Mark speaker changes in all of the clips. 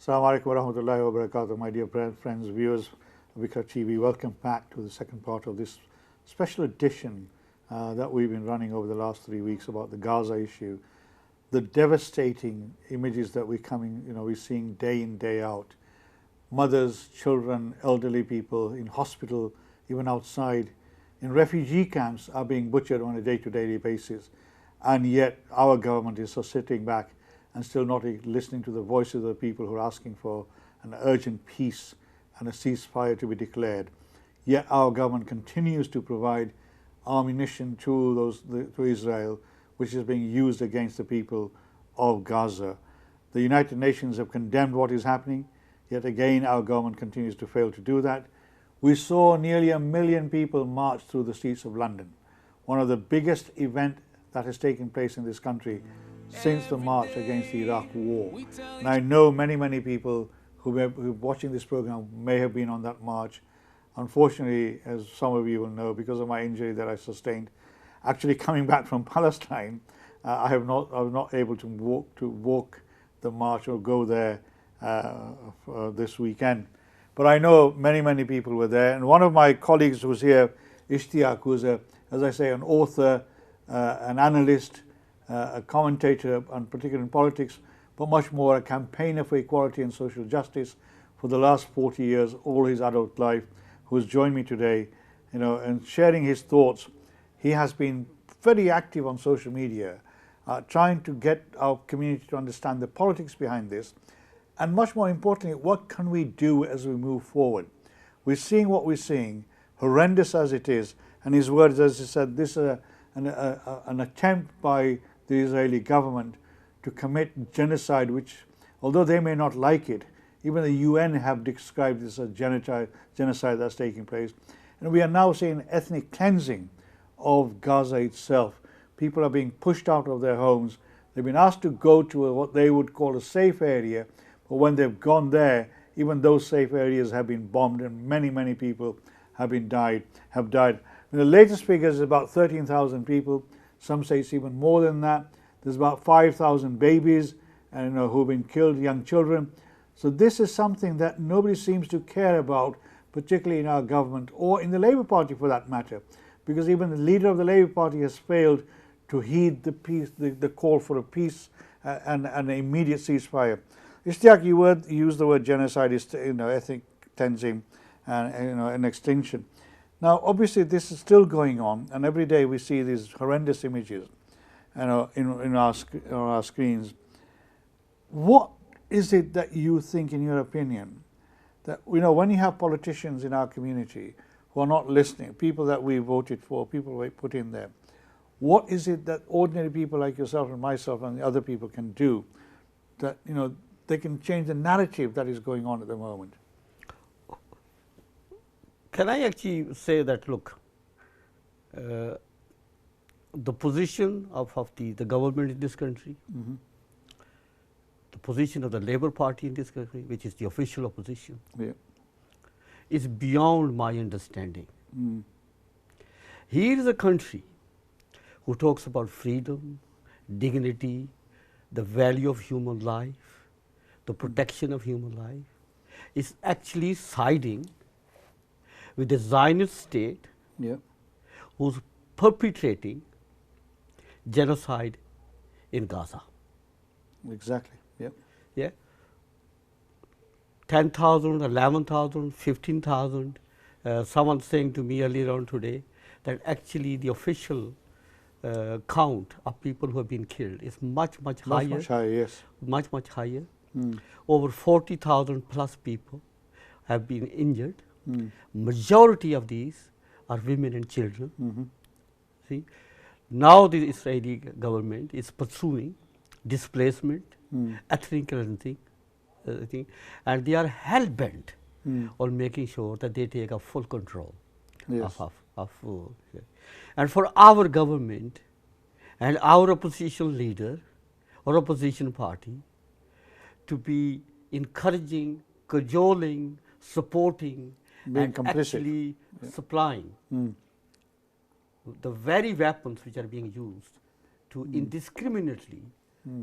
Speaker 1: Assalamu alaikum wa rahmatullahi wa barakatuh, my dear friends, viewers of Vikra TV. Welcome back to the second part of this special edition that we've been running over the last 3 weeks about the Gaza issue. The devastating images that we're seeing day in, day out. Mothers, children, elderly people in hospital, even outside, in refugee camps are being butchered on a day-to-day basis. And yet our government is so sitting back and still not listening to the voices of the people who are asking for an urgent peace and a ceasefire to be declared. Yet our government continues to provide ammunition to Israel, which is being used against the people of Gaza. The United Nations have condemned what is happening, yet again our government continues to fail to do that. We saw nearly 1 million people march through the streets of London, one of the biggest events that has taken place in this country since the march against the Iraq war. And I know many people who are watching this program may have been on that march. Unfortunately, as some of you will know, because of my injury that I sustained, actually coming back from Palestine, I was not able to walk the march or go there this weekend. But I know many people were there, and one of my colleagues who's here, Ishtiaq, who's as I say, an author, an analyst, a commentator, and particularly in politics, but much more a campaigner for equality and social justice for the last 40 years, all his adult life, who's joined me today, and sharing his thoughts. He has been very active on social media, trying to get our community to understand the politics behind this, and much more importantly, what can we do as we move forward? We're seeing what we're seeing, horrendous as it is, and his words, as he said, this is an attempt by the Israeli government to commit genocide, which, although they may not like it, even the UN have described this as genocide that's taking place. And we are now seeing ethnic cleansing of Gaza itself. People are being pushed out of their homes. They've been asked to go to what they would call a safe area, but when they've gone there, even those safe areas have been bombed, and many people have died. And the latest figure is about 13,000 people. Some say it's even more than that. There's about 5,000 babies who've been killed, young children. So this is something that nobody seems to care about, particularly in our government or in the Labour Party for that matter, because even the leader of the Labour Party has failed to heed the call for a peace and an immediate ceasefire. Ishtiaq, you used the word genocide, ethnic cleansing and extinction. Now, obviously, this is still going on, and every day we see these horrendous images, in our screens. What is it that you think, in your opinion, that when you have politicians in our community who are not listening, people that we voted for, people we put in there, what is it that ordinary people like yourself and myself and the other people can do that they can change the narrative that is going on at the moment?
Speaker 2: Can I actually say that, look, the position of the government in this country, the position of the Labour Party in this country, which is the official opposition, is beyond my understanding. Here is a country who talks about freedom, dignity, the value of human life, the protection of human life, is actually siding with the Zionist state, who's perpetrating genocide in Gaza.
Speaker 1: Exactly.
Speaker 2: 10,000, 11,000, 15,000. Someone saying to me earlier on today that actually the official count of people who have been killed is much higher.
Speaker 1: Much higher, yes.
Speaker 2: Much higher. Over 40,000 plus people have been injured. Majority of these are women and children. See, now the Israeli government is pursuing displacement, ethnic cleansing, and they are hell bent on making sure that they take a full control of and for our government and our opposition leader or opposition party to be encouraging, cajoling, supporting, and actually supplying the very weapons which are being used to indiscriminately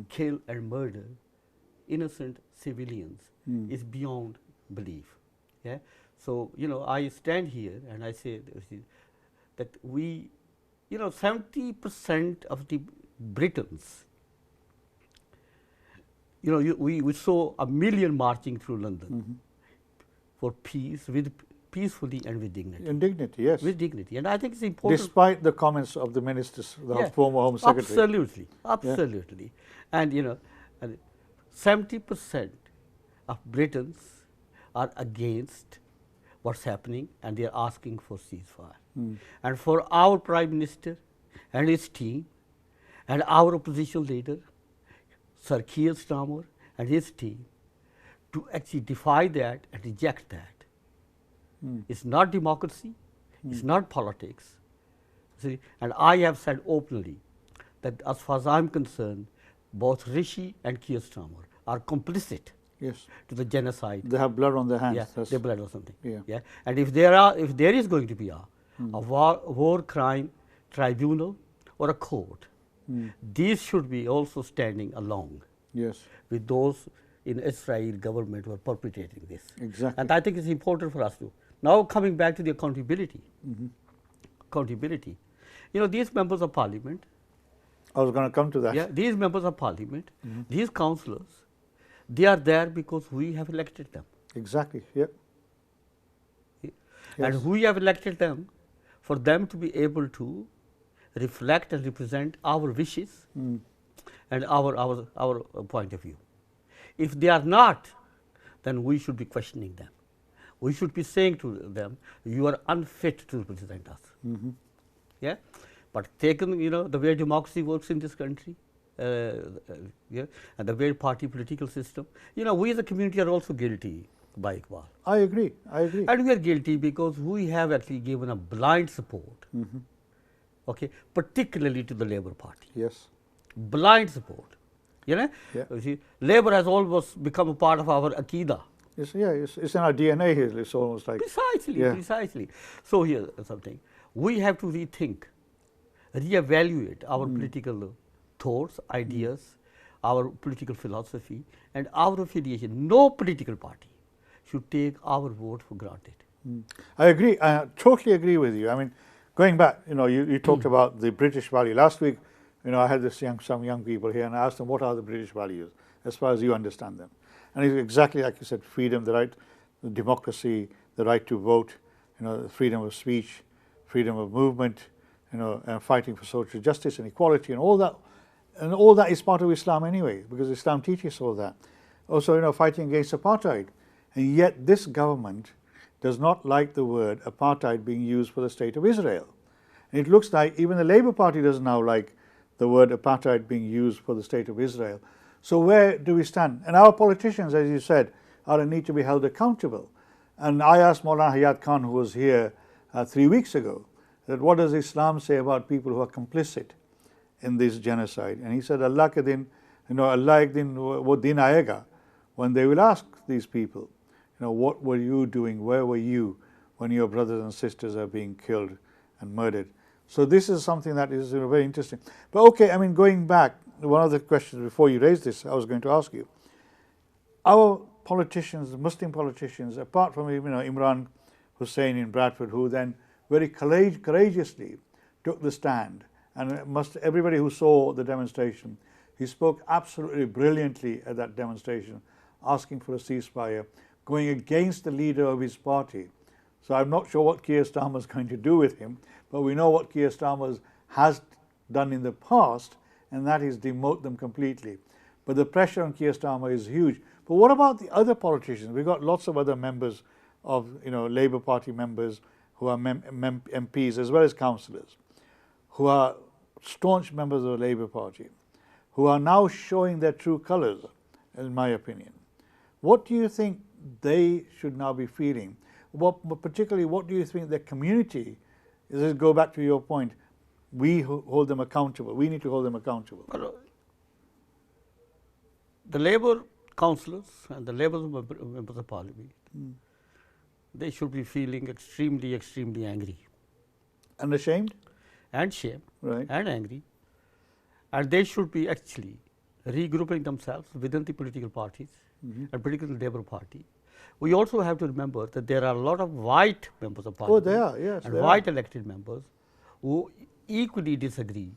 Speaker 2: kill and murder innocent civilians is beyond belief. Yeah? So, I stand here and I say that we, 70% of the Britons, we saw a million marching through London for peace, peacefully and with dignity.
Speaker 1: In dignity, yes.
Speaker 2: With dignity. And I think it's important.
Speaker 1: Despite the comments of the ministers, the former Home Secretary.
Speaker 2: Absolutely, absolutely. And, 70% of Britons are against what's happening and they are asking for ceasefire. And for our Prime Minister and his team and our opposition leader, Sir Keir Starmer and his team, to actually defy that and reject that. It's not democracy, it's not politics. See? And I have said openly that as far as I'm concerned, both Rishi and Keir Starmer are complicit to the genocide.
Speaker 1: They have blood on their hands.
Speaker 2: Yeah, they blood or something.
Speaker 1: Yeah.
Speaker 2: And if there is going to be a war crime tribunal or a court, these should be also standing along with those in Israel government who are perpetrating this.
Speaker 1: Exactly.
Speaker 2: And I think it's important for us to. Now coming back to the accountability. Accountability. These members of parliament.
Speaker 1: I was going to come to that.
Speaker 2: Yeah, these members of parliament, these councillors, they are there because we have elected them.
Speaker 1: Exactly, yeah.
Speaker 2: And we have elected them for them to be able to reflect and represent our wishes and our point of view. If they are not, then we should be questioning them. We should be saying to them, you are unfit to represent us. Yeah? But taken, the way democracy works in this country, and the way party political system, we as a community are also guilty by Iqbal.
Speaker 1: I agree.
Speaker 2: And we are guilty because we have actually given a blind support, okay, particularly to the Labour Party.
Speaker 1: Yes.
Speaker 2: Blind support. You see, Labour has almost become a part of our Aqidah.
Speaker 1: It's in our DNA here. It's almost like
Speaker 2: precisely. So here's something we have to rethink, reevaluate our political thoughts, ideas, our political philosophy, and our affiliation. No political party should take our vote for granted.
Speaker 1: I agree. I totally agree with you. I mean, going back, you talked about the British value. Last week, I had some young people here, and I asked them, what are the British values as far as you understand them? And it's exactly like you said, freedom, the right, the democracy, the right to vote, freedom of speech, freedom of movement, and fighting for social justice and equality, and all that. And all that is part of Islam anyway, because Islam teaches all that. Also, fighting against apartheid. And yet this government does not like the word apartheid being used for the state of Israel. And it looks like even the Labour Party doesn't now like the word apartheid being used for the state of Israel. So where do we stand? And our politicians, as you said, are a need to be held accountable. And I asked Maulana Hayat Khan, who was here 3 weeks ago, that what does Islam say about people who are complicit in this genocide? And he said, Allah ke din, Allah ek din wo din aayega, when they will ask these people, what were you doing? Where were you when your brothers and sisters are being killed and murdered? So this is something that is very interesting. But okay, I mean, going back, one of the questions before you raised this, I was going to ask you, our politicians, Muslim politicians, apart from Imran Hussein in Bradford, who then very courageously took the stand, and everybody who saw the demonstration, he spoke absolutely brilliantly at that demonstration, asking for a ceasefire, going against the leader of his party. So I'm not sure what Keir Starmer is going to do with him, but we know what Keir Starmer has done in the past, and that is demote them completely. But the pressure on Keir Starmer is huge. But what about the other politicians? We've got lots of other members of Labour Party members who are MPs as well as councillors, who are staunch members of the Labour Party, who are now showing their true colours, in my opinion. What do you think they should now be feeling? Particularly, what do you think their community, let's go back to your point, we hold them accountable. We need to hold them accountable.
Speaker 2: Well, the Labour councillors and the Labour members of Parliament, they should be feeling extremely, extremely angry.
Speaker 1: And ashamed?
Speaker 2: And shame.
Speaker 1: Right.
Speaker 2: And angry. And they should be actually regrouping themselves within the political parties, and particularly Labour Party. We also have to remember that there are a lot of white members of parliament
Speaker 1: they are, yes,
Speaker 2: and
Speaker 1: they
Speaker 2: white
Speaker 1: are.
Speaker 2: elected members who equally disagree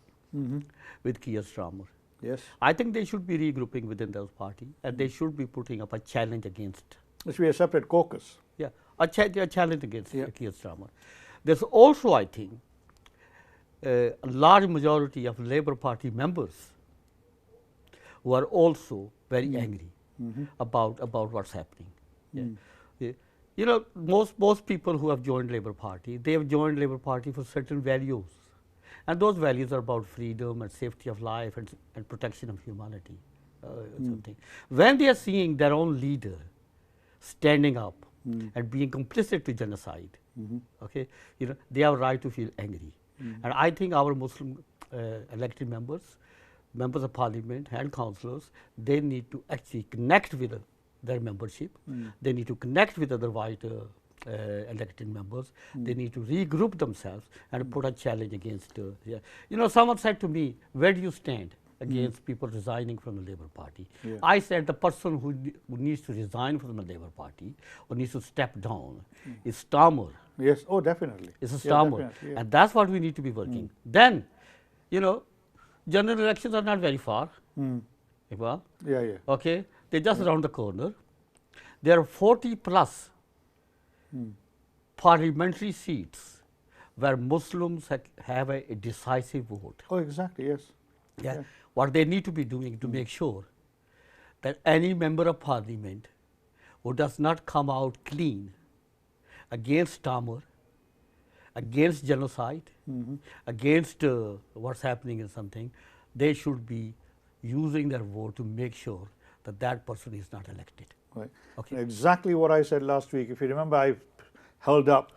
Speaker 2: with Keir Starmer.
Speaker 1: Yes.
Speaker 2: I think they should be regrouping within those parties, and they should be putting up a challenge against.
Speaker 1: It should be a separate caucus.
Speaker 2: Yeah, a challenge against
Speaker 1: Yeah.
Speaker 2: Keir Starmer. There's also, I think, a large majority of Labour Party members who are also very angry about what's happening. Yeah. You know, most people who have joined Labour Party, they have joined Labour Party for certain values, and those values are about freedom and safety of life and protection of humanity. Something. When they are seeing their own leader standing up and being complicit to genocide, okay, you know, they have a right to feel angry. And I think our Muslim elected members of parliament and councillors, they need to actually connect with their membership. They need to connect with other white elected members. They need to regroup themselves and put a challenge against. Yeah. You know, someone said to me, "Where do you stand against people resigning from the Labour Party?"
Speaker 1: Yeah.
Speaker 2: I said the person who needs to resign from the Labour Party or needs to step down is Starmer.
Speaker 1: Yes, oh, definitely.
Speaker 2: It's a
Speaker 1: Yeah,
Speaker 2: Starmer,
Speaker 1: definitely, yeah.
Speaker 2: and that's what we need to be working. Then, you know, general elections are not very far. Well,
Speaker 1: Yeah, yeah.
Speaker 2: okay, they're just around the corner. There are 40 plus parliamentary seats where Muslims have a decisive vote.
Speaker 1: Oh, exactly, yes.
Speaker 2: Yeah. What they need to be doing to make sure that any member of parliament who does not come out clean against Starmer, against genocide, against what's happening in something, they should be using their vote to make sure that that person is not elected.
Speaker 1: Right.
Speaker 2: Okay.
Speaker 1: Exactly what I said last week. If you remember, I held up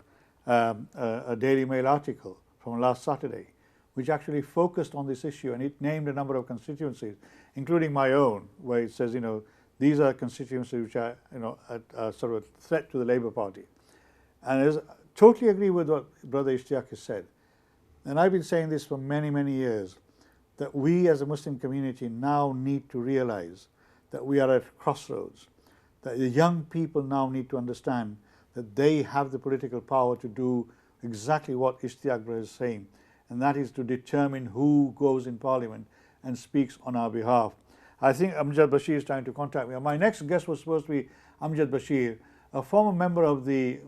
Speaker 1: a Daily Mail article from last Saturday, which actually focused on this issue, and it named a number of constituencies, including my own, where it says, you know, these are constituencies which are, you know, a sort of a threat to the Labour Party. And I totally agree with what Brother Ishtiaq has said. And I've been saying this for many, many years, that we as a Muslim community now need to realize that we are at crossroads, that the young people now need to understand that they have the political power to do exactly what Ishtiaq is saying, and that is to determine who goes in Parliament and speaks on our behalf. I think Amjad Bashir is trying to contact me. My next guest was supposed to be Amjad Bashir, a former member of the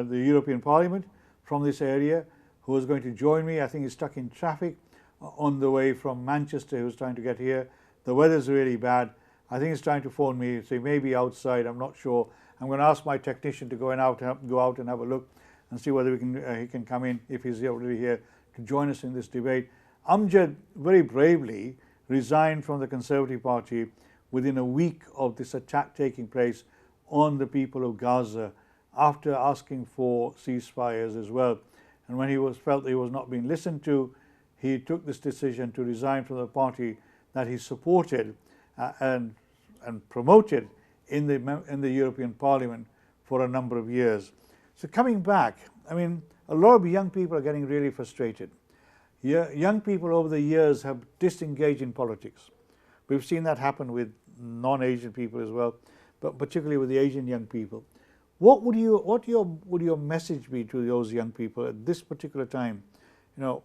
Speaker 1: European Parliament from this area, who was going to join me. I think he's stuck in traffic on the way from Manchester. He was trying to get here. The weather's really bad. I think he's trying to phone me, so he may be outside, I'm not sure. I'm going to ask my technician to go out and have a look and see whether he can come in, if he's already here, to join us in this debate. Amjad very bravely resigned from the Conservative Party within a week of this attack taking place on the people of Gaza, after asking for ceasefires as well. And when he felt that he was not being listened to, he took this decision to resign from the party that he supported and promoted in the European Parliament for a number of years. So coming back, I mean, a lot of young people are getting really frustrated. Young people over the years have disengaged in politics. We've seen that happen with non-Asian people as well, but particularly with the Asian young people. What would your message be to those young people at this particular time? You know,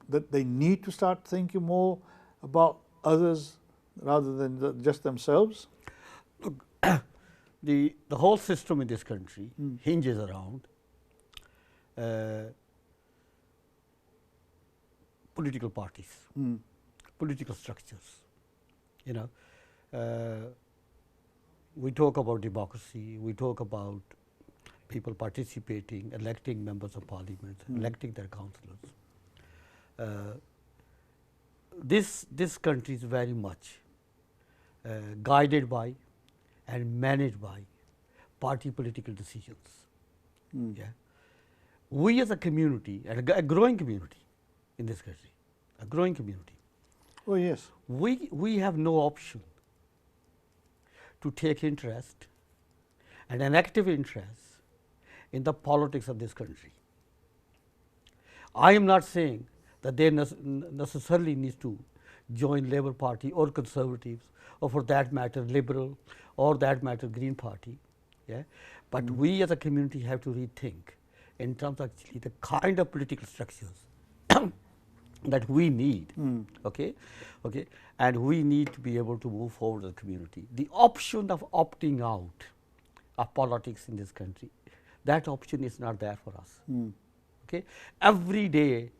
Speaker 1: that they need to start thinking more about others rather than just themselves?
Speaker 2: Look, the whole system in this country hinges around political parties, political structures. You know, we talk about democracy, we talk about people participating, electing members of parliament, electing their councillors. This country is very much guided by and managed by party political decisions. Yeah. We as a community, and a growing community in this country, a growing community.
Speaker 1: Oh yes.
Speaker 2: We have no option to take interest and an active interest in the politics of this country. I am not saying that they necessarily need to join Labour Party or Conservatives or for that matter Liberal, or that matter Green Party. Yeah? But we as a community have to rethink in terms of actually the kind of political structures that we need, okay, and we need to be able to move forward as a community. The option of opting out of politics in this country, that option is not there for us. Okay, every day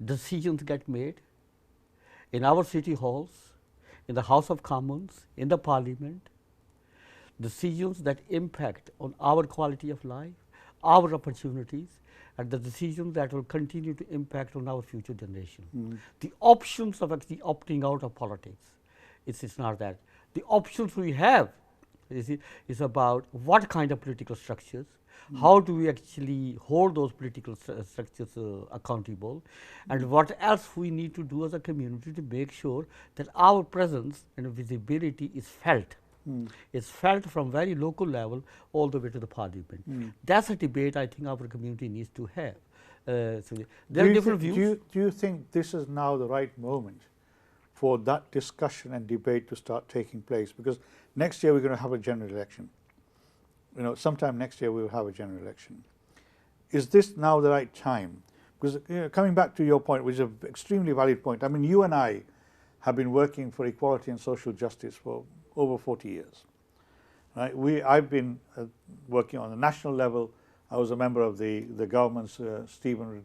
Speaker 2: decisions get made in our city halls, in the House of Commons, in the Parliament, decisions that impact on our quality of life, our opportunities, and the decisions that will continue to impact on our future generation. The options of actually opting out of politics, it's not that. The options we have is about what kind of political structures, how do we actually hold those political structures accountable, and what else we need to do as a community to make sure that our presence and visibility is felt. It's felt from very local level all the way to the Parliament. That's a debate I think our community needs to have. So there are different views.
Speaker 1: Do you think this is now the right moment for that discussion and debate to start taking place? Because next year we're going to have a general election. You know, sometime next year we will have a general election. Is this now the right time? Because coming back to your point, which is an extremely valid point, I mean, you and I have been working for equality and social justice for over 40 years. Right? I've been working on the national level. I was a member of the government's Stephen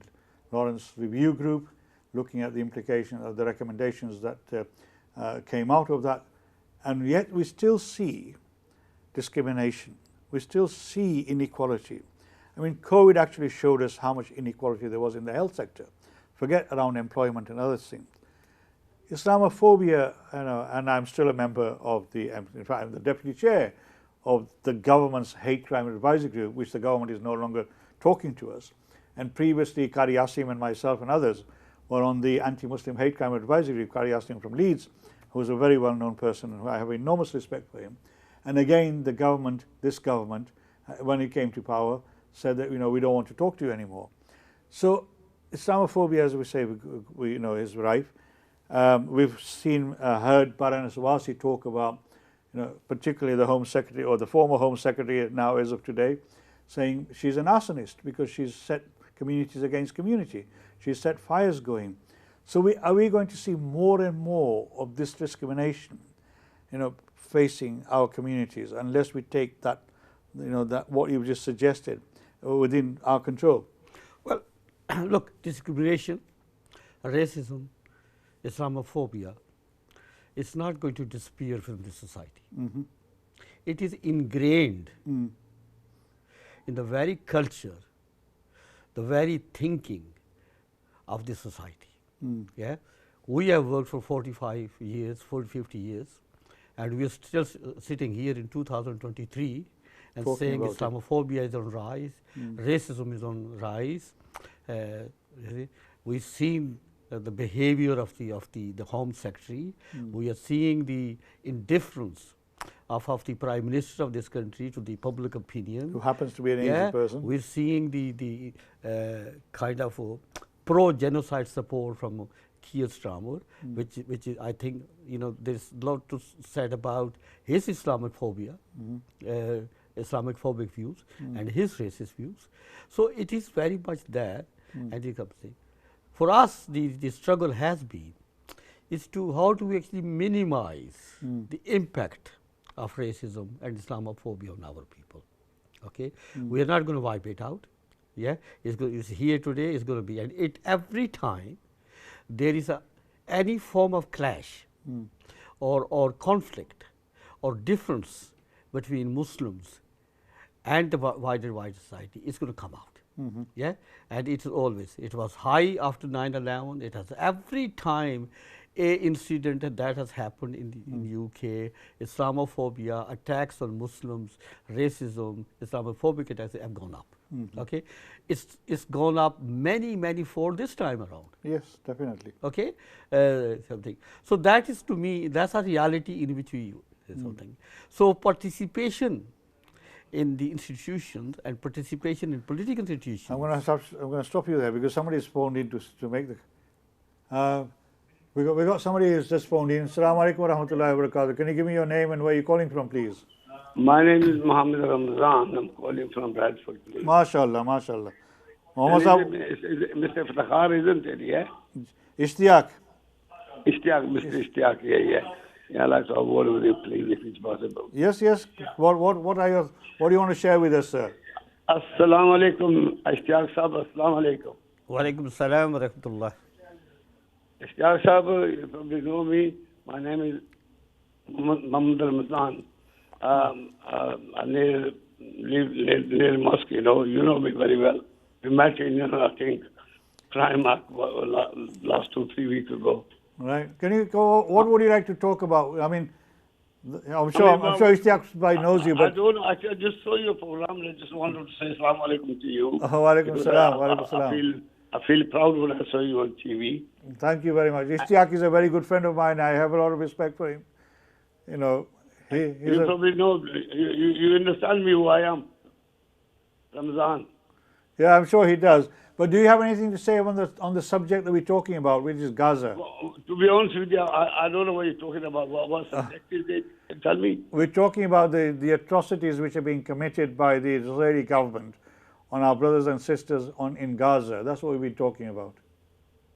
Speaker 1: Lawrence review group, looking at the implication of the recommendations that came out of that. And yet we still see discrimination. We still see inequality. I mean, COVID actually showed us how much inequality there was in the health sector. Forget around employment and other things. Islamophobia, you know, and I'm still a member of in fact, I'm the deputy chair of the government's hate crime advisory group, which the government is no longer talking to us. And previously, Qari Asim and myself and others were on the anti-Muslim hate crime advisory group. Qari Asim from Leeds, who is a very well-known person, and who I have enormous respect for him. And again, this government, when it came to power, said that, you know, we don't want to talk to you anymore. So Islamophobia, as we say, we know, is rife. We've seen, heard Baroness Wasi talk about, you know, particularly the Home Secretary, or the former Home Secretary now as of today, saying she's an arsonist because she's set communities against community. She's set fires going. So are we going to see more and more of this discrimination, you know, facing our communities, unless we take that, you know, that what you've just suggested within our control?
Speaker 2: Well, look, discrimination, racism, Islamophobia, it's not going to disappear from the society. It is ingrained in the very culture, the very thinking of the society. Yeah, we have worked for 45 years, 50 years, and we are still sitting here in 2023 and talking saying Islamophobia is on rise, racism is on rise. We've seen the behavior of the Home Secretary. We are seeing the indifference of the Prime Minister of this country to the public opinion.
Speaker 1: Who happens to be an Asian person.
Speaker 2: We're seeing the kind of pro-genocide support from Keir Starmer, which is, I think, you know, there's a lot to said about his Islamophobia, Islamophobic views, and his racist views. So it is very much there, and you can say. For us, the struggle has been is to how do we actually minimize the impact of racism and Islamophobia on our people. Okay, we are not going to wipe it out. Yeah, it's here today. It's going to be, and every time there is any form of clash or conflict or difference between Muslims and the wider society, it's going to come out. Yeah, and it was high after 9/11. It has every time a incident that has happened in the UK, Islamophobia, attacks on Muslims, racism, Islamophobic attacks have gone up. Okay, it's gone up many fold this time around.
Speaker 1: Yes, definitely.
Speaker 2: Okay, something. So that is, to me, that's a reality in which we something. So participation in the institutions and participation in political institutions.
Speaker 1: I'm going to stop you there because somebody's phoned in to make the. We got somebody who's just phoned in. Assalamu alaikum wa rahmatullahi wa barakatuh. Can you give me your name and where you're calling from, please?
Speaker 3: My name is Muhammad Ramzan. I'm calling from Bradford. Please.
Speaker 1: MashaAllah, MashaAllah. Muhammad
Speaker 3: Mr. Fatakhar, isn't it? Yeah?
Speaker 1: Ishtiyaq.
Speaker 3: Ishtiaq, Mr. Ishtiaq, yeah. Yeah, I'd like to have a word with you, please, if it's possible.
Speaker 1: Yes. What do you want to share with us, sir?
Speaker 3: Assalamu alaikum, Ishtiaq Sahab, assalamu alaikum.
Speaker 2: Wa alaikum salam wa rahmatullah.
Speaker 3: Ishtiaq Sahab, you probably know me. My name is Muhammad Ramzan. I live near mosque, you know me very well. We met in, I think, Primark last 2-3 weeks ago.
Speaker 1: Right. Can you go? What would you like to talk about? I mean, I'm sure Ishtiaq knows you, but
Speaker 3: I don't know. I just saw your program. I just wanted to say assalamu alaikum to you.
Speaker 1: Wa alaikum salam. Wa alaikum salam.
Speaker 3: I feel proud when I saw you on TV.
Speaker 1: Thank you very much. Ishtiaq is a very good friend of mine. I have a lot of respect for him. You know,
Speaker 3: you probably know. You understand me who I am, Ramzan.
Speaker 1: Yeah, I'm sure he does. But do you have anything to say on the subject that we're talking about, which is Gaza?
Speaker 3: Well, to be honest with you, I don't know what you're talking about. What subject is it? Tell me.
Speaker 1: We're talking about the atrocities which are being committed by the Israeli government on our brothers and sisters in Gaza. That's what we've been talking about.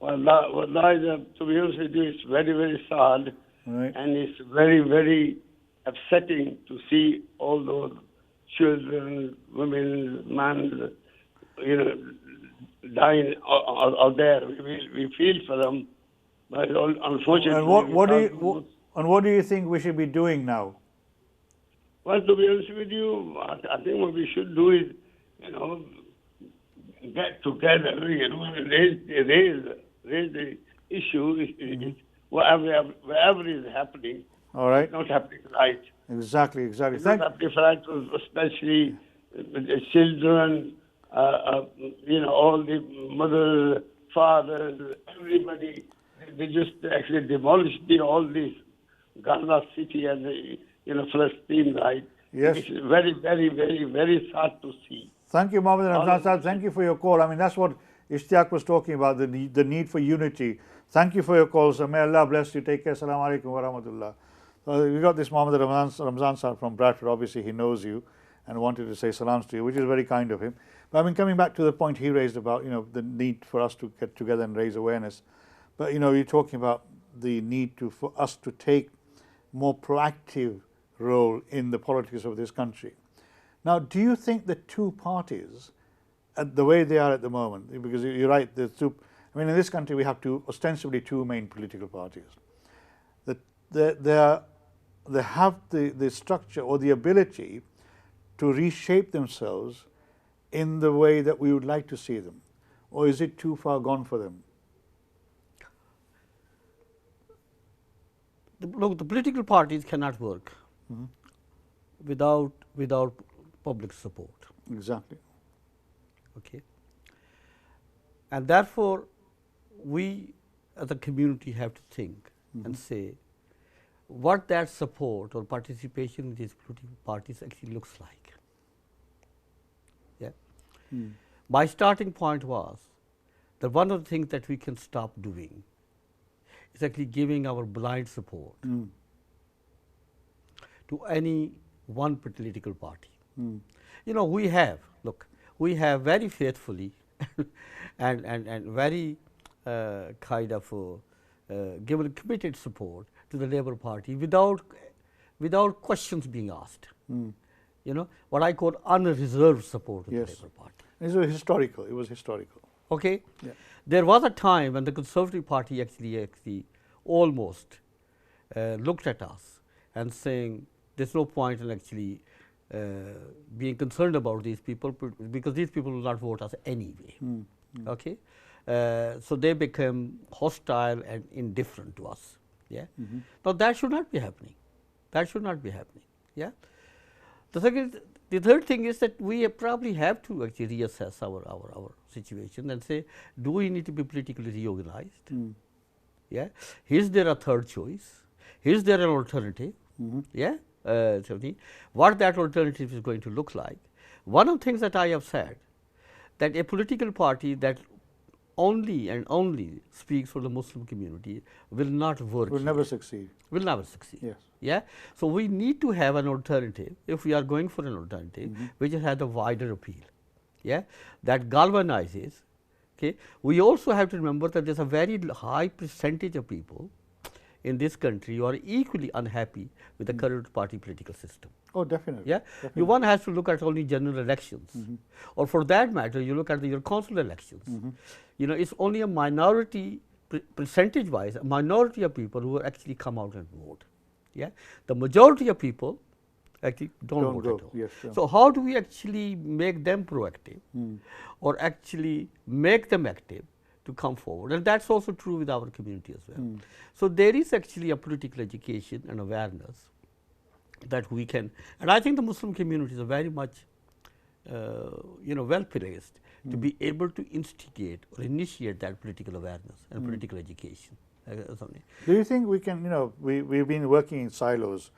Speaker 3: Well, to be honest with you, it's very, very sad.
Speaker 1: Right.
Speaker 3: And it's very, very upsetting to see all those children, women, men, dying out there. We feel for them, but unfortunately.
Speaker 1: And what do you think we should be doing now?
Speaker 3: Well, to be honest with you, I think what we should do is, get together, raise the issue. Wherever is happening.
Speaker 1: All right.
Speaker 3: It's not happening right.
Speaker 1: Exactly.
Speaker 3: It's not happening right, especially the children. All the mothers, fathers, everybody, they just actually demolished all this Gaza city and Palestine, right?
Speaker 1: Yes.
Speaker 3: It's very, very, very, very sad to see.
Speaker 1: Thank you, Mohammed Ramzan Sahib. Thank you for your call. I mean, that's what Ishtiaq was talking about, the need for unity. Thank you for your call, sir. May Allah bless you. Take care. Assalamu alaikum wa rahmatullah. We got this Mohammed Ramzan Sahib from Bradford. Obviously, he knows you and wanted to say salams to you, which is very kind of him. But I mean, coming back to the point he raised about, the need for us to get together and raise awareness. But, you're talking about the need for us to take more proactive role in the politics of this country. Now, do you think the two parties, the way they are at the moment, because you're right, in this country we have ostensibly two main political parties. They have the structure or the ability to reshape themselves in the way that we would like to see them? Or is it too far gone for them?
Speaker 2: Look, the political parties cannot work without public support.
Speaker 1: Exactly.
Speaker 2: Okay. And therefore, we as a community have to think and say what that support or participation in these political parties actually looks like. Yeah. My starting point was that one of the things that we can stop doing is actually giving our blind support to any one political party. We have very faithfully and very kind of given committed support to the Labour Party without questions being asked. What I call unreserved support to the Labour Party.
Speaker 1: It was historical.
Speaker 2: Okay.
Speaker 1: Yeah.
Speaker 2: There was a time when the Conservative Party actually almost looked at us and saying there's no point in actually being concerned about these people because these people will not vote us anyway. Okay. So they became hostile and indifferent to us. Yeah. Now that should not be happening. Yeah. The third thing is that we probably have to actually reassess our situation and say, do we need to be politically reorganized? Yeah. Is there a third choice? Is there an alternative? Yeah. What that alternative is going to look like. One of the things that I have said, that a political party that only and only speaks for the Muslim community will not work.
Speaker 1: Will never succeed.
Speaker 2: Will never succeed.
Speaker 1: Yes.
Speaker 2: Yeah. So we need to have an alternative. If we are going for an alternative, which has a wider appeal, yeah, that galvanizes. Okay. We also have to remember that there's a very high percentage of people in this country who are equally unhappy with the current party political system.
Speaker 1: Oh, definitely.
Speaker 2: Yeah,
Speaker 1: Definitely.
Speaker 2: one has to look at only general elections, or for that matter, you look at your council elections. You know, it's only a minority percentage-wise, a minority of people who actually come out and vote. Yeah, the majority of people actually don't vote
Speaker 1: go.
Speaker 2: at all.
Speaker 1: Yes, sure.
Speaker 2: So how do we actually make them proactive, or actually make them active to come forward? And that's also true with our community as well. So there is actually a political education and awareness that we can, and I think the Muslim communities are very much, you know, well placed to be able to instigate or initiate that political awareness and political education.
Speaker 1: Do you think we can, you know, we've been working in silos,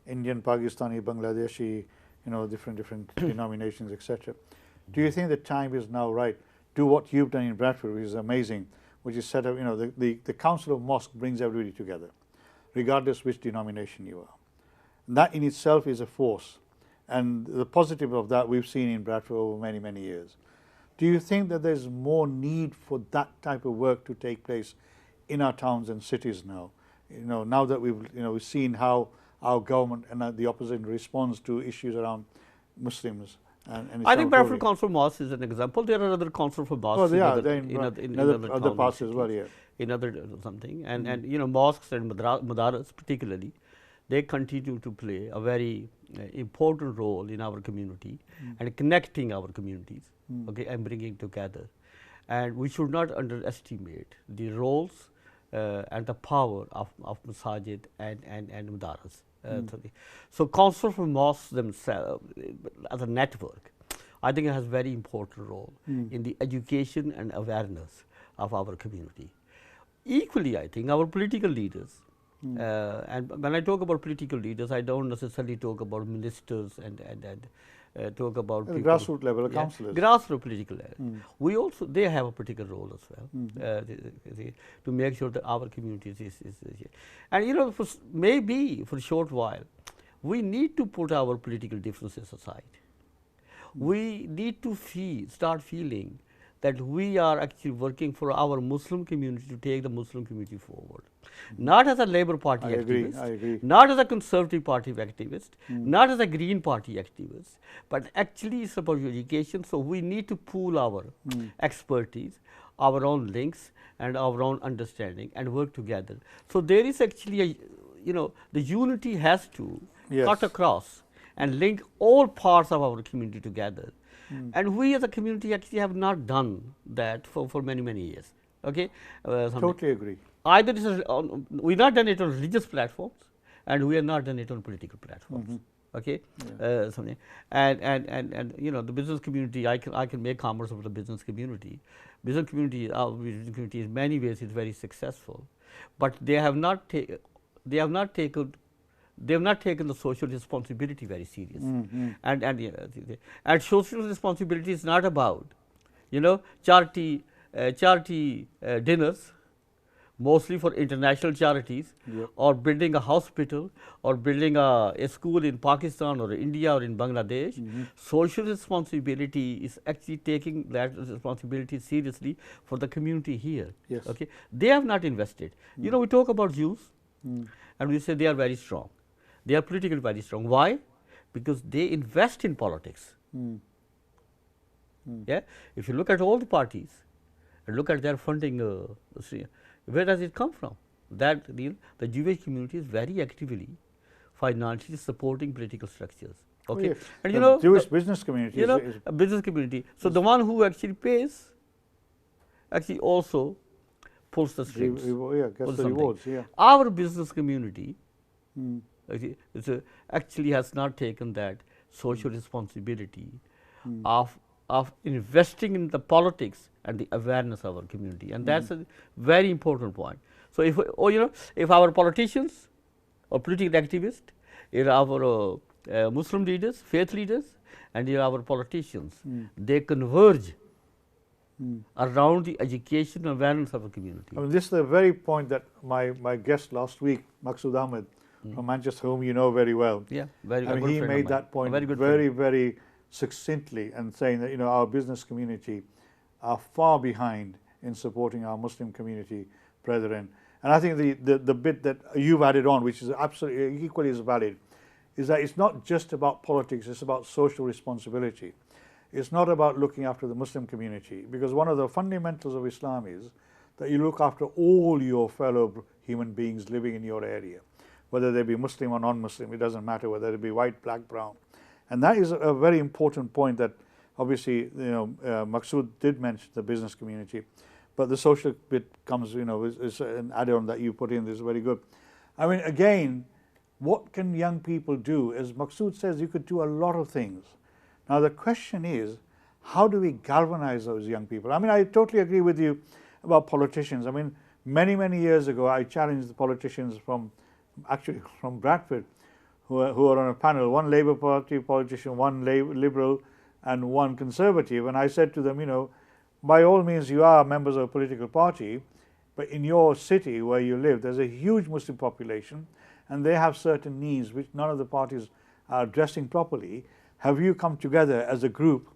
Speaker 1: Indian, Pakistani, Bangladeshi, you know, different denominations, etc. Do you think the time is now right? Do what you've done in Bradford, which is amazing, which is set up, you know, the Council of Mosque brings everybody together, regardless which denomination you are. And that in itself is a force. And the positive of that we've seen in Bradford over many, many years. Do you think that there's more need for that type of work to take place in our towns and cities now? You know, now that we've seen how our government and the opposition responds to issues around Muslims. And
Speaker 2: I think Bradford Council Mosque is an example. There are other council for mosques.
Speaker 1: Oh, they are.
Speaker 2: In
Speaker 1: other parts as well, yeah.
Speaker 2: In other something, and you know, mosques and madaras particularly, they continue to play a very important role in our community and connecting our communities, okay, and bringing together. And we should not underestimate the roles and the power of masajid and madaras. So Council for Mosques themselves as a network, I think it has very important role in the education and awareness of our community. Equally, I think our political leaders, and when I talk about political leaders, I don't necessarily talk about ministers and talk about
Speaker 1: at the grassroots level, councillors.
Speaker 2: Grassroots political level. We also, they have a particular role as well to make sure that our community is and you know, maybe for a short while, we need to put our political differences aside. We need to start feeling that we are actually working for our Muslim community to take the Muslim community forward. Not as a Labour Party activist,
Speaker 1: I agree.
Speaker 2: Not as a Conservative Party activist, not as a Green Party activist, but actually it's about education. So we need to pool our expertise, our own links and our own understanding and work together. So there is actually a, you know, the unity has to cut across and link all parts of our community together. And we as a community actually have not done that for many, many years. Okay?
Speaker 1: Totally agree.
Speaker 2: Either we not done it on religious platforms, and we have not done it on political platforms. Okay, and you know, the business community. I can make comments about the business community. Business community, our business community, in many ways is very successful, but they have not taken the social responsibility very serious. And social responsibility is not about, you know, charity dinners, mostly for international charities, or building a hospital, or building a school in Pakistan or India or in Bangladesh. Social responsibility is actually taking that responsibility seriously for the community here. Okay, they have not invested. You know, we talk about Jews, and we say they are very strong. They are politically very strong. Why? Because they invest in politics. Yeah. If you look at all the parties and look at their funding, where does it come from? That the Jewish community is very actively, financially supporting political structures. Okay, and you know,
Speaker 1: Jewish business community.
Speaker 2: You know, a business community. So the one who actually pays, actually also pulls the strings.
Speaker 1: Gets the rewards.
Speaker 2: Our business community. Actually has not taken that social responsibility of investing in the politics and the awareness of our community, and that's a very important point. So if if our politicians or political activists, if our Muslim leaders, faith leaders, and our politicians, they converge around the education and awareness of a community.
Speaker 1: I mean, this is the very point that my guest last week, Maqsood Ahmed from Manchester, whom you know very well,
Speaker 2: Yeah, very
Speaker 1: I
Speaker 2: a
Speaker 1: mean,
Speaker 2: good
Speaker 1: he
Speaker 2: friend of
Speaker 1: made
Speaker 2: mine.
Speaker 1: that point
Speaker 2: A very good
Speaker 1: very,
Speaker 2: friend.
Speaker 1: very succinctly, and saying that, you know, our business community are far behind in supporting our Muslim community brethren. And I think the bit that you've added on, which is absolutely equally as valid, is that it's not just about politics, it's about social responsibility. It's not about looking after the Muslim community, because one of the fundamentals of Islam is that you look after all your fellow human beings living in your area, whether they be Muslim or non-Muslim, it doesn't matter, whether they be white, black, brown. And that is a very important point that obviously, you know, Maqsood did mention the business community, but the social bit comes, you know, is an add-on that you put in. This is very good. I mean, again, what can young people do? As Maqsood says, you could do a lot of things. Now the question is, how do we galvanize those young people? I mean, I totally agree with you about politicians. I mean, many years ago, I challenged the politicians from Bradford, who are on a panel, one Labour Party politician, one Liberal, and one Conservative. And I said to them, you know, by all means, you are members of a political party, but in your city where you live, there's a huge Muslim population, and they have certain needs which none of the parties are addressing properly. Have you come together as a group,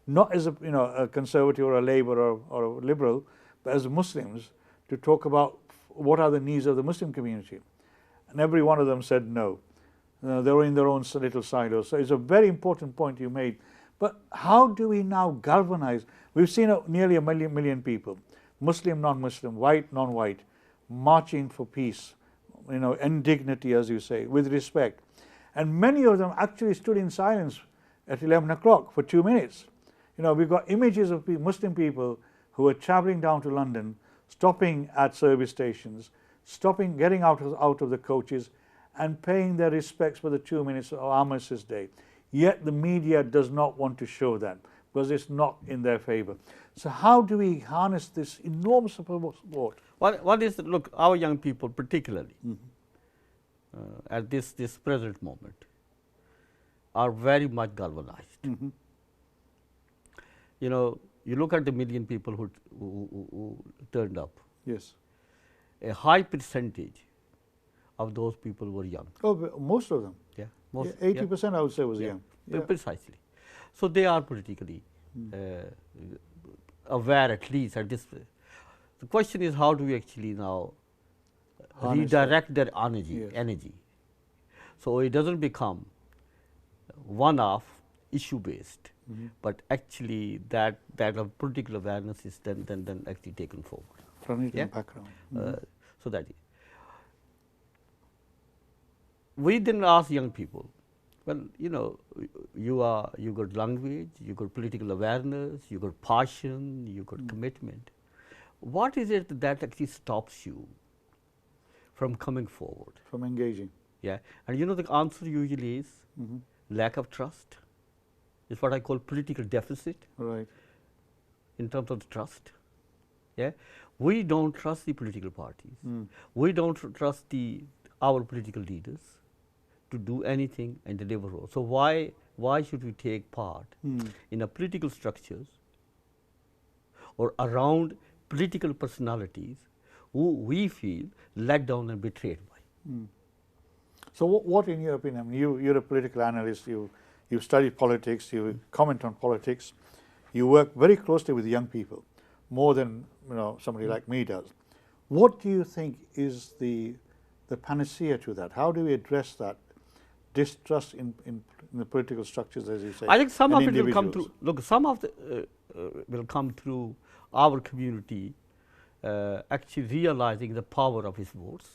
Speaker 1: not as a Conservative or a Labour or a Liberal, but as Muslims, to talk about what are the needs of the Muslim community? And every one of them said no. They were in their own little silos. So it's a very important point you made. But how do we now galvanize? We've seen nearly a million people, Muslim, non-Muslim, white, non-white, marching for peace, you know, and dignity, as you say, with respect. And many of them actually stood in silence at 11 o'clock for 2 minutes. You know, we've got images of Muslim people who are traveling down to London, stopping at service stations, getting out of the coaches, and paying their respects for the 2 minutes of Armistice Day. Yet the media does not want to show that because it's not in their favor. So how do we harness this enormous support?
Speaker 2: What is, look, our young people particularly at this present moment are very much galvanized. You know, you look at the million people who turned up.
Speaker 1: Yes.
Speaker 2: A high percentage of those people were young.
Speaker 1: Oh, most of them.
Speaker 2: Yeah, most.
Speaker 1: 80% I would say was young.
Speaker 2: Yeah. Precisely. So they are politically aware, at least at this. The question is, how do we actually now redirect their energy, so it doesn't become one-off issue-based, but actually that of political awareness is then actually taken forward.
Speaker 1: From it in background.
Speaker 2: So that we then ask young people, well, you know, you got language, you got political awareness, you got passion, you got commitment. What is it that actually stops you from coming forward?
Speaker 1: From engaging.
Speaker 2: Yeah, and you know the answer usually is lack of trust. It's what I call political deficit.
Speaker 1: Right.
Speaker 2: In terms of the trust. Yeah, we don't trust the political parties. We don't trust our political leaders to do anything and deliver role. So why should we take part in a political structures or around political personalities who we feel let down and betrayed by?
Speaker 1: So what in your opinion, I mean, you're a political analyst, you study politics, you comment on politics, you work very closely with young people, more than somebody like me does. What do you think is the panacea to that? How do we address that distrust in the political structures, as you say?
Speaker 2: I think some of it will come through. Look, some of the will come through our community actually realizing the power of his votes.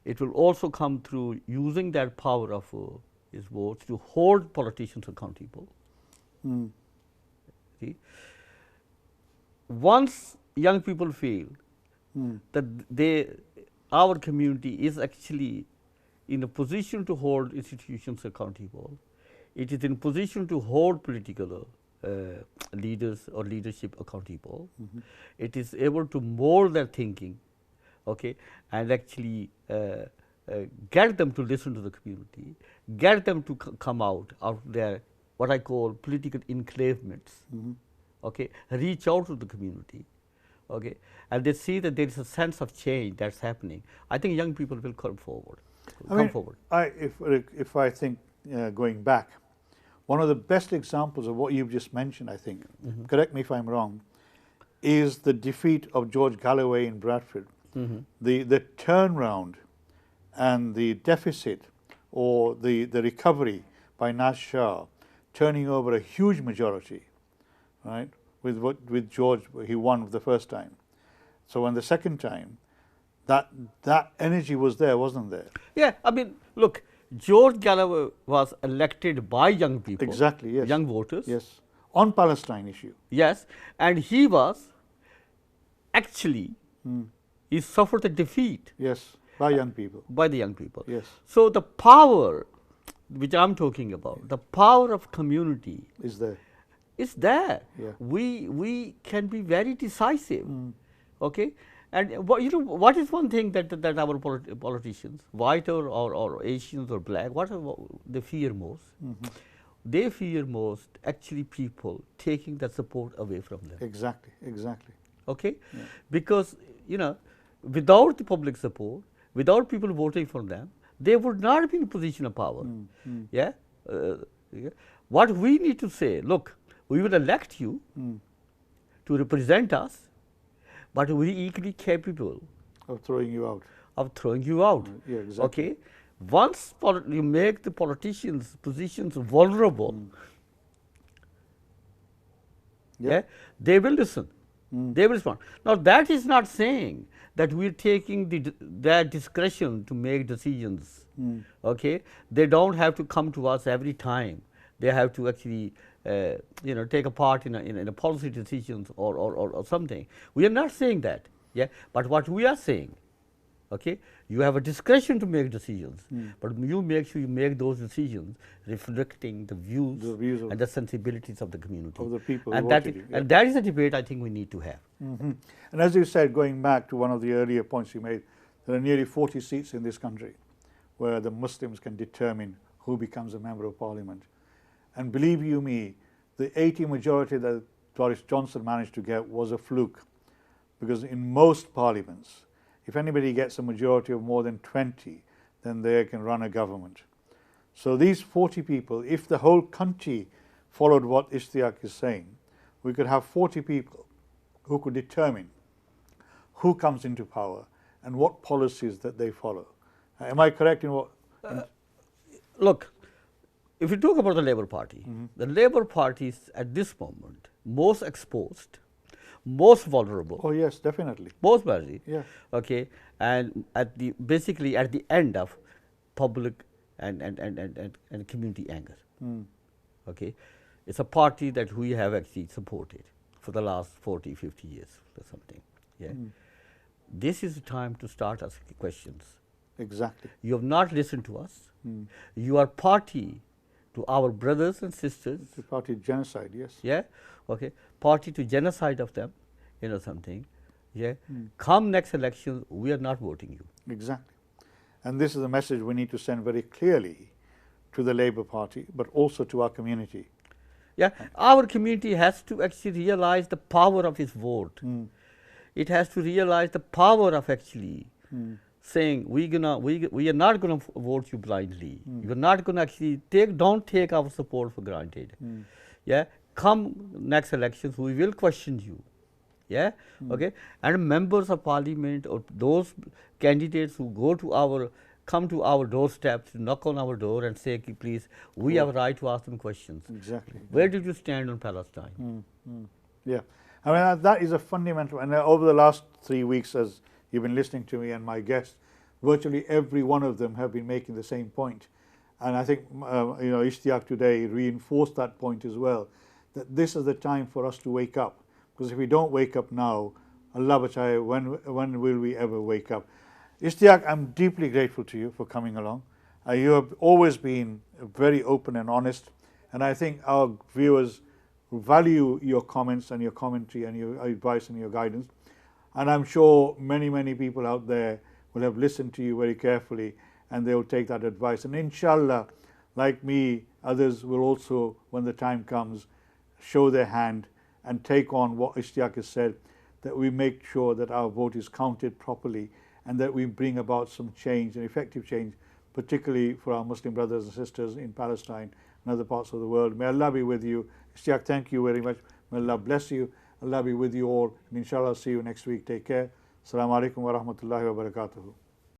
Speaker 2: It will also come through using that power of his votes to hold politicians accountable. See? Once young people feel that our community is actually in a position to hold institutions accountable, it is in position to hold political leaders or leadership accountable. It is able to mold their thinking, okay, and actually get them to listen to the community, get them to come out of their what I call political enclavements, okay, reach out to the community, okay, and they see that there is a sense of change that's happening, I think young people will come forward.
Speaker 1: If I think going back, one of the best examples of what you've just mentioned, I think, correct me if I'm wrong, is the defeat of George Galloway in Bradford. The turnaround and the deficit or the recovery by Naz Shah, turning over a huge majority, right? With George, he won the first time. So when the second time, that energy was there, wasn't there?
Speaker 2: Yeah, I mean, look, George Galloway was elected by young people.
Speaker 1: Exactly, yes.
Speaker 2: Young voters.
Speaker 1: Yes. On Palestine issue.
Speaker 2: Yes, and he was actually, he suffered a defeat.
Speaker 1: Yes, by young people.
Speaker 2: By the young people.
Speaker 1: Yes.
Speaker 2: So the power which I'm talking about, the power of community
Speaker 1: is there.
Speaker 2: Is there.
Speaker 1: Yeah.
Speaker 2: We can be very decisive. Okay. And what is one thing that our politicians, white or Asians or black, what they fear most? They fear most actually people taking that support away from them.
Speaker 1: Exactly, exactly.
Speaker 2: Okay?
Speaker 1: Yeah.
Speaker 2: Because, without the public support, without people voting for them, they would not be in a position of power. Yeah? What we need to say, look, we will elect you to represent us, but we are equally capable
Speaker 1: of throwing you out. Yeah, exactly.
Speaker 2: Okay? Once you make the politicians' positions vulnerable, yeah, they will listen. They will respond. Now, that is not saying that we are taking their discretion to make decisions. Okay? They don't have to come to us every time. They have to actually take a part in a policy decisions or something. We are not saying that. Yeah? But what we are saying, okay, you have a discretion to make decisions, but you make sure you make those decisions reflecting the views and the sensibilities of the community.
Speaker 1: Of the people
Speaker 2: and
Speaker 1: who
Speaker 2: that
Speaker 1: voted you.
Speaker 2: and that is a debate I think we need to have.
Speaker 1: And as you said, going back to one of the earlier points you made, there are nearly 40 seats in this country where the Muslims can determine who becomes a member of parliament. And believe you me, the 80 majority that Boris Johnson managed to get was a fluke, because in most parliaments, if anybody gets a majority of more than 20, then they can run a government. So these 40 people, if the whole country followed what Ishtiaq is saying, we could have 40 people who could determine who comes into power and what policies that they follow. Am I correct in what?
Speaker 2: Look, if you talk about the Labour Party, the Labour Party is at this moment most exposed, most vulnerable.
Speaker 1: Oh yes, definitely.
Speaker 2: Most badly.
Speaker 1: Yeah.
Speaker 2: Okay, and basically at the end of public and community anger. Okay, it's a party that we have actually supported for the last 40, 50 years or something. Yeah. This is the time to start asking questions.
Speaker 1: Exactly.
Speaker 2: You have not listened to us. You are party to our brothers and sisters.
Speaker 1: The party genocide, yes.
Speaker 2: Yeah. Okay. Party to genocide of them, something. Yeah. Come next election, we are not voting you.
Speaker 1: Exactly. And this is a message we need to send very clearly to the Labour Party, but also to our community.
Speaker 2: Yeah. Our community has to actually realize the power of its vote. It has to realize the power of actually saying we are not going to vote you blindly. You're not going to actually don't take our support for granted. Yeah, come next elections, we will question you. Yeah, okay, and members of parliament or those candidates who come to our doorsteps, knock on our door and say, please, we have a right to ask them questions.
Speaker 1: Exactly.
Speaker 2: Where did you stand on Palestine?
Speaker 1: Yeah, I mean that is a fundamental. And over the last 3 weeks, as you've been listening to me and my guests, virtually every one of them have been making the same point. And I think Ishtiaq today reinforced that point as well, that this is the time for us to wake up. Because if we don't wake up now, Allah bachaye, when will we ever wake up? Ishtiaq, I'm deeply grateful to you for coming along. You have always been very open and honest, and I think our viewers value your comments and your commentary and your advice and your guidance. And I'm sure many, many people out there will have listened to you very carefully, and they will take that advice. And inshallah, like me, others will also, when the time comes, show their hand and take on what Ishtiaq has said, that we make sure that our vote is counted properly and that we bring about some change, an effective change, particularly for our Muslim brothers and sisters in Palestine and other parts of the world. May Allah be with you. Ishtiaq, thank you very much. May Allah bless you. Allah be with you all. And inshallah, see you next week. Take care. Assalamu alaikum wa rahmatullahi wa barakatuhu.